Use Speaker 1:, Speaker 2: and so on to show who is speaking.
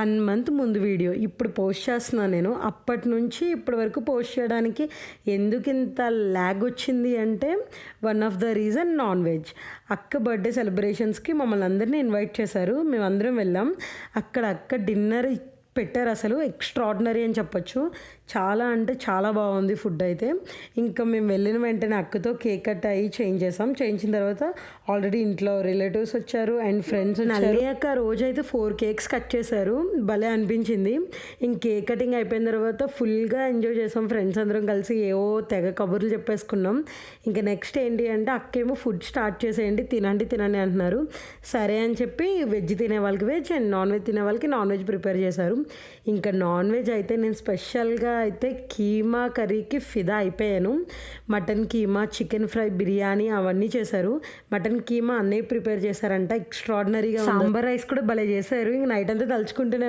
Speaker 1: 1 month ముందు video ఇప్పుడు post చేస్తున్నాను నేను. అప్పటి నుంచి ఇప్పటి వరకు పోస్ట్ చేయడానికి ఎందుకింత ల్యాగ్ వచ్చింది అంటే one of the reason non veg. అక్క బర్త్డే సెలబ్రేషన్స్‌కి మమ్మల్ని అందరిని ఇన్వైట్ చేశారు. మేమందరం వెళ్ళాం. అక్కడ అక్క డిన్నర్ పెట్టారు. అసలు ఎక్స్ట్రాడినరీ అని చెప్పొచ్చు. చాలా అంటే చాలా బాగుంది ఫుడ్ అయితే. ఇంకా మేము వెళ్ళిన వెంటనే అక్కతో కేక్ కట్ అయ్యి చేయించేసాం. చేయించిన తర్వాత ఆల్రెడీ ఇంట్లో రిలేటివ్స్ వచ్చారు అండ్ ఫ్రెండ్స్ వచ్చారు. అక్క రోజైతే 4 కేక్స్ కట్ చేశారు. భలే అనిపించింది. ఇంక కేక్ కటింగ్ అయిపోయిన తర్వాత ఫుల్గా ఎంజాయ్ చేసాం. ఫ్రెండ్స్ అందరం కలిసి ఏవో తెగ కబుర్లు చెప్పేసుకున్నాం. ఇంకా నెక్స్ట్ ఏంటి అంటే అక్కేమో ఫుడ్ స్టార్ట్ చేసేయండి, తినండి అంటున్నారు. సరే అని చెప్పి వెజ్ తినే వాళ్ళకి వెజ్ అండ్ నాన్ వెజ్ తినే వాళ్ళకి నాన్ వెజ్ ప్రిపేర్ చేశారు. ఇంకా నాన్ వెజ్ అయితే నేను స్పెషల్గా అయితే కీమా కర్రీకి ఫిదా అయిపోయాను. Mutton keema, chicken fry, biryani అవన్నీ చేశారు. మటన్ కీమా అన్నీ ప్రిపేర్ చేశారంట. ఎక్స్ట్రాడినరీగా సాంబార్ రైస్ కూడా భలే చేశారు. ఇంక నైట్ అంతా తలుచుకుంటూనే